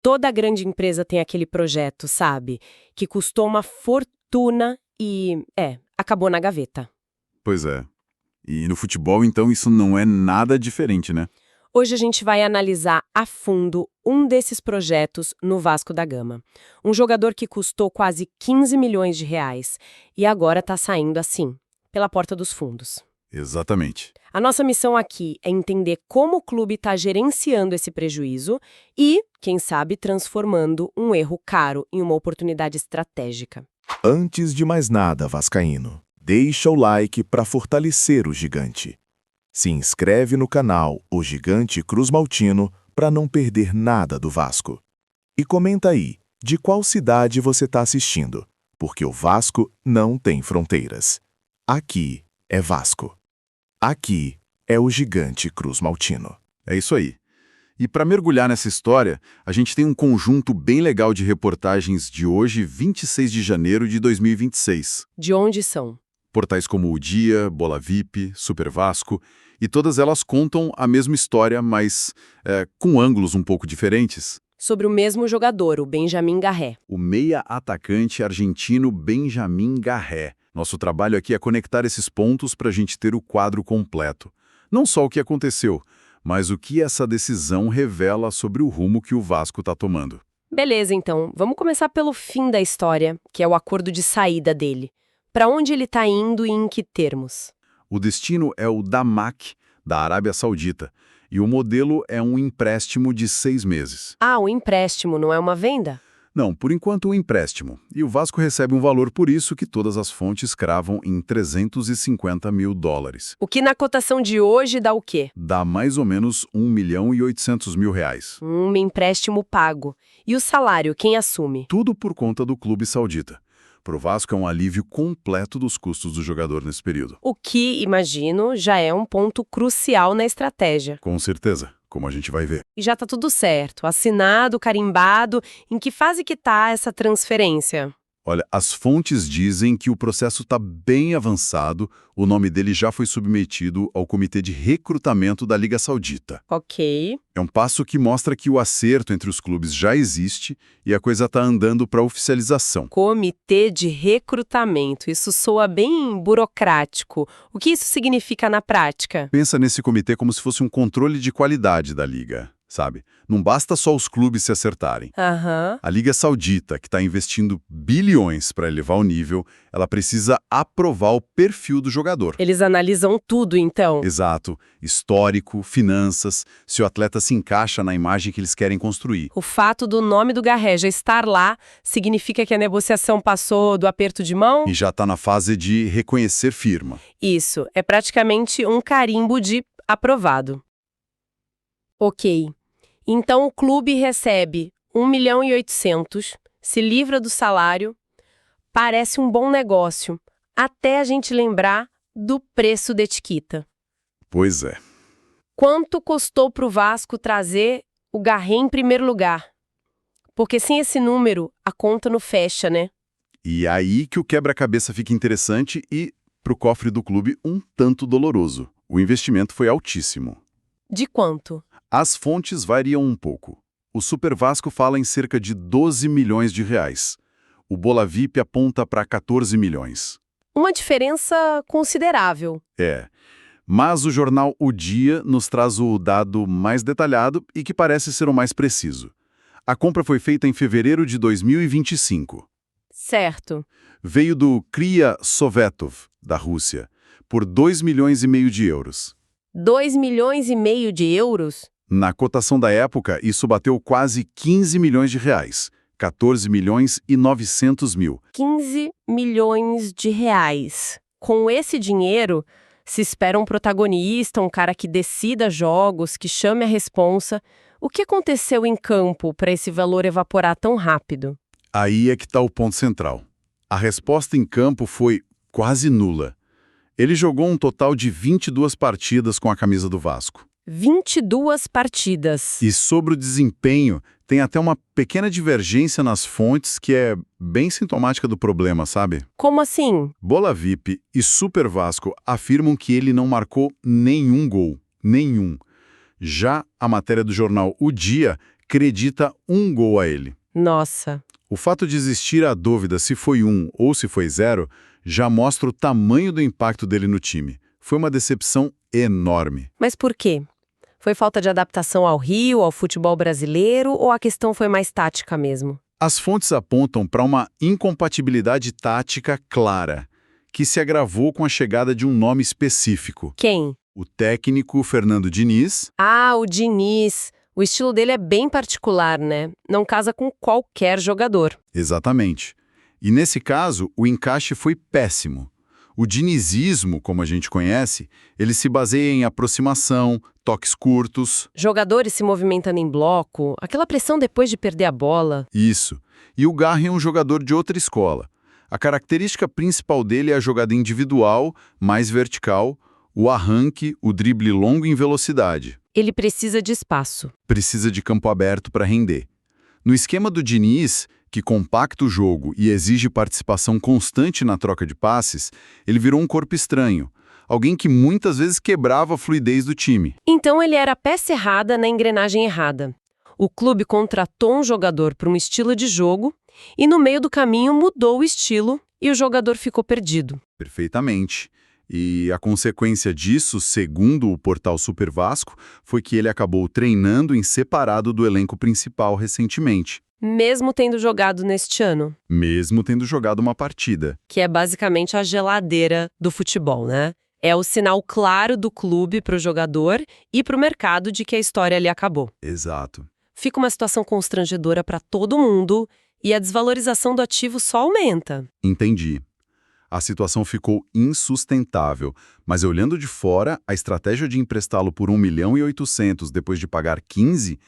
Toda grande empresa tem aquele projeto, sabe? Que custou uma fortuna e, acabou na gaveta. Pois é. E no futebol, então, isso não é nada diferente, né? Hoje a gente vai analisar a fundo um desses projetos no Vasco da Gama. Um jogador que custou quase 15 milhões de reais e agora está saindo assim, pela porta dos fundos. Exatamente. A nossa missão aqui é entender como o clube está gerenciando esse prejuízo e, quem sabe, transformando um erro caro em uma oportunidade estratégica. Antes de mais nada, vascaíno, deixa o like para fortalecer o gigante. Se inscreve no canal O Gigante Cruzmaltino para não perder nada do Vasco. E comenta aí de qual cidade você está assistindo, porque o Vasco não tem fronteiras. Aqui é Vasco. Aqui é o Gigante Cruzmaltino. É isso aí. E para mergulhar nessa história, a gente tem um conjunto bem legal de reportagens de hoje, 26 de janeiro de 2026. De onde são? Portais como O Dia, Bola VIP, Super Vasco, e todas elas contam a mesma história, mas com ângulos um pouco diferentes. Sobre o mesmo jogador, o Benjamin Garré. O meia-atacante argentino Benjamin Garré. Nosso trabalho aqui é conectar esses pontos para a gente ter o quadro completo. Não só o que aconteceu, mas o que essa decisão revela sobre o rumo que o Vasco está tomando. Beleza, então. Vamos começar pelo fim da história, que é o acordo de saída dele. Para onde ele está indo e em que termos? O destino é o Damac, da Arábia Saudita, e o modelo é um empréstimo de 6 meses. Ah, o empréstimo não é uma venda? Não, por enquanto um empréstimo. E o Vasco recebe um valor por isso que todas as fontes cravam em 350 mil dólares. O que na cotação de hoje dá o quê? Dá mais ou menos 1.800.000 reais. Um empréstimo pago. E o salário, quem assume? Tudo por conta do clube saudita. Para o Vasco é um alívio completo dos custos do jogador nesse período. O que, imagino, já é um ponto crucial na estratégia. Com certeza, como a gente vai ver. E já tá tudo certo, assinado, carimbado. Em que fase que tá essa transferência? Olha, as fontes dizem que o processo está bem avançado, o nome dele já foi submetido ao Comitê de Recrutamento da Liga Saudita. Ok. É um passo que mostra que o acerto entre os clubes já existe e a coisa está andando para oficialização. Comitê de recrutamento. Isso soa bem burocrático. O que isso significa na prática? Pensa nesse comitê como se fosse um controle de qualidade da liga, sabe? Não basta só os clubes se acertarem. Aham. A Liga Saudita, que está investindo bilhões para elevar o nível, ela precisa aprovar o perfil do jogador. Eles analisam tudo, então? Exato. Histórico, finanças, se o atleta se encaixa na imagem que eles querem construir. O fato do nome do Garré já estar lá significa que a negociação passou do aperto de mão? E já está na fase de reconhecer firma. Isso, é praticamente um carimbo de aprovado. Ok. Então o clube recebe 1.800.000, se livra do salário, parece um bom negócio, até a gente lembrar do preço da etiqueta. Pois é. Quanto custou para o Vasco trazer o Garré em primeiro lugar? Porque sem esse número, a conta não fecha, né? E aí que o quebra-cabeça fica interessante e, para o cofre do clube, um tanto doloroso. O investimento foi altíssimo. De quanto? As fontes variam um pouco. O Super Vasco fala em cerca de 12 milhões de reais. O Bola VIP aponta para 14 milhões. Uma diferença considerável. É. Mas o jornal O Dia nos traz o dado mais detalhado e que parece ser o mais preciso. A compra foi feita em fevereiro de 2025. Certo. Veio do Kryia Sovetov, da Rússia, por 2,5 milhões de euros. 2,5 milhões de euros? Na cotação da época, isso bateu quase 15 milhões de reais, 14.900.000. 15 milhões de reais. Com esse dinheiro, se espera um protagonista, um cara que decida jogos, que chame a responsa. O que aconteceu em campo para esse valor evaporar tão rápido? Aí é que está o ponto central. A resposta em campo foi quase nula. Ele jogou um total de 22 partidas com a camisa do Vasco. 22 partidas. E sobre o desempenho, tem até uma pequena divergência nas fontes que é bem sintomática do problema, sabe? Como assim? Bola VIP e Super Vasco afirmam que ele não marcou nenhum gol. Nenhum. Já a matéria do jornal O Dia acredita um gol a ele. Nossa, O fato de existir a dúvida se foi 1 ou se foi 0 já mostra o tamanho do impacto dele no time. Foi uma decepção enorme. mas por quê? Foi falta de adaptação ao Rio, ao futebol brasileiro, ou a questão foi mais tática mesmo? As fontes apontam para uma incompatibilidade tática clara, que se agravou com a chegada de um nome específico. Quem? O técnico Fernando Diniz. Ah, o Diniz. O estilo dele é bem particular, né? Não casa com qualquer jogador. Exatamente. E nesse caso, o encaixe foi péssimo. O dinizismo, como a gente conhece, ele se baseia em aproximação, toques curtos. Jogadores se movimentando em bloco, aquela pressão depois de perder a bola. Isso. E o Garri é um jogador de outra escola. A característica principal dele é a jogada individual, mais vertical, o arranque, o drible longo em velocidade. Ele precisa de espaço. Precisa de campo aberto para render. No esquema do Diniz, que compacta o jogo e exige participação constante na troca de passes, ele virou um corpo estranho, alguém que muitas vezes quebrava a fluidez do time. Então ele era a peça errada na engrenagem errada. O clube contratou um jogador para um estilo de jogo e no meio do caminho mudou o estilo e o jogador ficou perdido. Perfeitamente. E a consequência disso, segundo o portal Super Vasco, foi que ele acabou treinando em separado do elenco principal recentemente, Mesmo tendo jogado neste ano, mesmo tendo jogado uma partida. que é basicamente a geladeira do futebol, né? É o sinal claro do clube para o jogador e para o mercado de que a história ali acabou. Exato. Fica uma situação constrangedora para todo mundo e a desvalorização do ativo só aumenta. Entendi. A situação ficou insustentável, mas olhando de fora, a estratégia de emprestá-lo por 1.800.000 depois de pagar 15,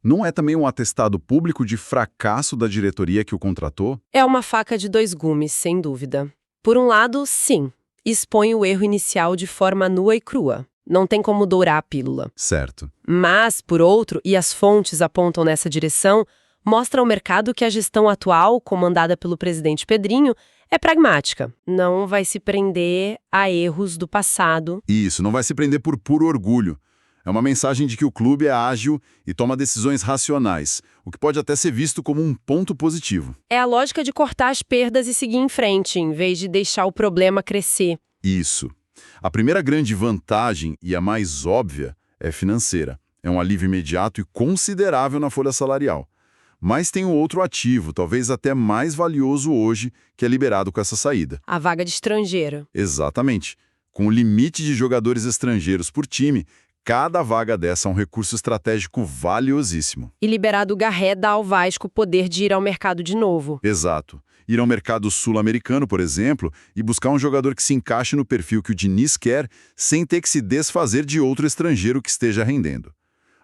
não é também um atestado público de fracasso da diretoria que o contratou? É uma faca de dois gumes, sem dúvida. Por um lado, sim, expõe o erro inicial de forma nua e crua. Não tem como dourar a pílula. Certo. Mas, por outro, e as fontes apontam nessa direção, mostra ao mercado que a gestão atual, comandada pelo presidente Pedrinho, é pragmática. Não vai se prender a erros do passado. Isso, não vai se prender por puro orgulho. É uma mensagem de que o clube é ágil e toma decisões racionais, o que pode até ser visto como um ponto positivo. É a lógica de cortar as perdas e seguir em frente, em vez de deixar o problema crescer. Isso. A primeira grande vantagem, e a mais óbvia, é financeira. É um alívio imediato e considerável na folha salarial. Mas tem um outro ativo, talvez até mais valioso hoje, que é liberado com essa saída. A vaga de estrangeiro. Exatamente. Com o limite de jogadores estrangeiros por time, cada vaga dessa é um recurso estratégico valiosíssimo. E liberado o Garré dá ao Vasco o poder de ir ao mercado de novo. Exato. Ir ao mercado sul-americano, por exemplo, e buscar um jogador que se encaixe no perfil que o Diniz quer, sem ter que se desfazer de outro estrangeiro que esteja rendendo.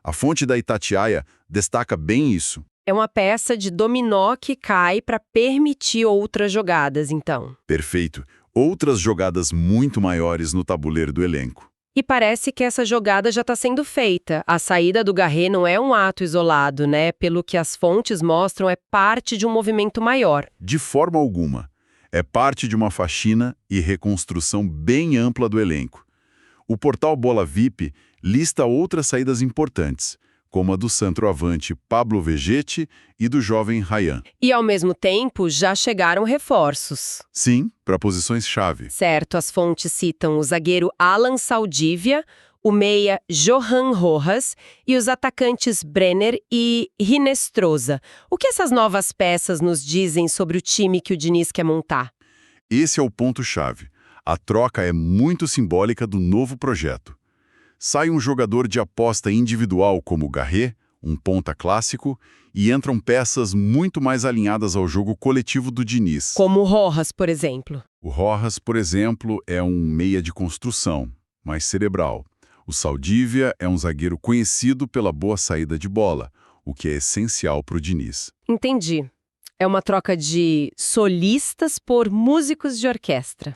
A fonte da Itatiaia destaca bem isso. É uma peça de dominó que cai para permitir outras jogadas, então. Perfeito. Outras jogadas muito maiores no tabuleiro do elenco. E parece que essa jogada já está sendo feita. A saída do Garré não é um ato isolado, né? Pelo que as fontes mostram, é parte de um movimento maior. De forma alguma. É parte de uma faxina e reconstrução bem ampla do elenco. O portal Bola VIP lista outras saídas importantes, como a do centroavante Pablo Vegetti e do jovem Ryan. E, ao mesmo tempo, já chegaram reforços. Sim, para posições-chave. Certo, as fontes citam o zagueiro Alan Saldívia, o meia Johan Rojas e os atacantes Brenner e Rinestrosa. O que essas novas peças nos dizem sobre o time que o Diniz quer montar? Esse é o ponto-chave. A troca é muito simbólica do novo projeto. Sai um jogador de aposta individual como o Garré, um ponta clássico, e entram peças muito mais alinhadas ao jogo coletivo do Diniz. Como o Rojas, por exemplo. O Rojas, por exemplo, é um meia de construção, mais cerebral. O Saldívia é um zagueiro conhecido pela boa saída de bola, o que é essencial para o Diniz. Entendi. É uma troca de solistas por músicos de orquestra.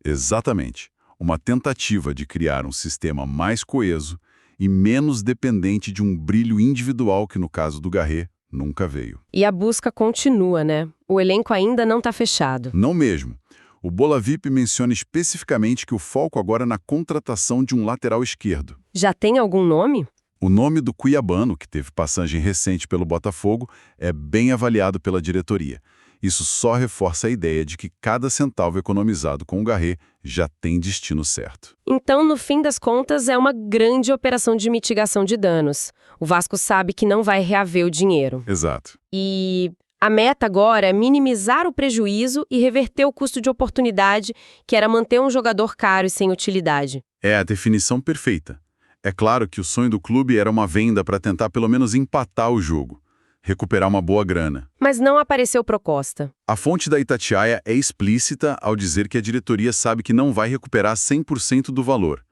Exatamente. Uma tentativa de criar um sistema mais coeso e menos dependente de um brilho individual que, no caso do Garré, nunca veio. E a busca continua, né? O elenco ainda não está fechado. Não mesmo. O Bola VIP menciona especificamente que o foco agora é na contratação de um lateral esquerdo. Já tem algum nome? O nome do cuiabano, que teve passagem recente pelo Botafogo, é bem avaliado pela diretoria. Isso só reforça a ideia de que cada centavo economizado com o Garré já tem destino certo. Então, no fim das contas, é uma grande operação de mitigação de danos. O Vasco sabe que não vai reaver o dinheiro. Exato. E a meta agora é minimizar o prejuízo e reverter o custo de oportunidade, que era manter um jogador caro e sem utilidade. É a definição perfeita. É claro que o sonho do clube era uma venda para tentar pelo menos empatar o jogo, recuperar uma boa grana. Mas não apareceu proposta. A fonte da Itatiaia é explícita ao dizer que a diretoria sabe que não vai recuperar 100% do valor.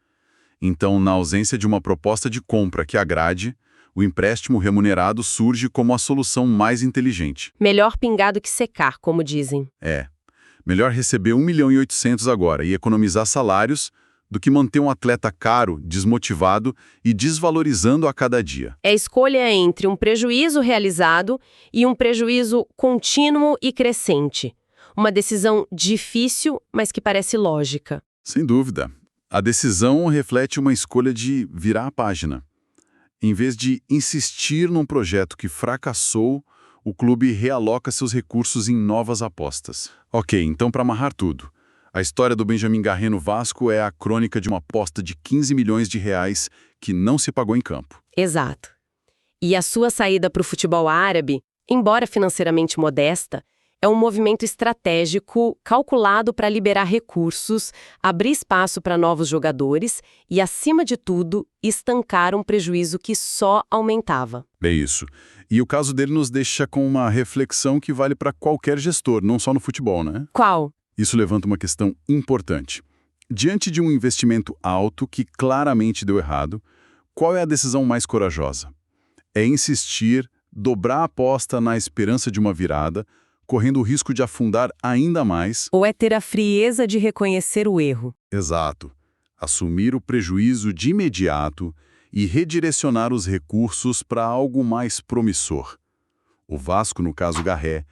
Então, na ausência de uma proposta de compra que agrade, o empréstimo remunerado surge como a solução mais inteligente. Melhor pingado que secar, como dizem. É. Melhor receber 1.800.000 agora e economizar salários do que manter um atleta caro, desmotivado e desvalorizando a cada dia. É a escolha entre um prejuízo realizado e um prejuízo contínuo e crescente. Uma decisão difícil, mas que parece lógica. Sem dúvida. A decisão reflete uma escolha de virar a página. Em vez de insistir num projeto que fracassou, o clube realoca seus recursos em novas apostas. Ok, então para amarrar tudo. A história do Benjamin Garré no Vasco é a crônica de uma aposta de 15 milhões de reais que não se pagou em campo. Exato. E a sua saída para o futebol árabe, embora financeiramente modesta, é um movimento estratégico calculado para liberar recursos, abrir espaço para novos jogadores e, acima de tudo, estancar um prejuízo que só aumentava. É isso. E o caso dele nos deixa com uma reflexão que vale para qualquer gestor, não só no futebol, né? Qual? Isso levanta uma questão importante. Diante de um investimento alto que claramente deu errado, qual é a decisão mais corajosa? É insistir, dobrar a aposta na esperança de uma virada, correndo o risco de afundar ainda mais? Ou é ter a frieza de reconhecer o erro? Exato. Assumir o prejuízo de imediato e redirecionar os recursos para algo mais promissor. O Vasco, no caso Garré,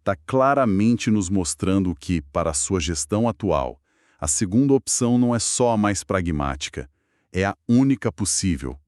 está claramente nos mostrando que, para a sua gestão atual, a segunda opção não é só a mais pragmática, é a única possível.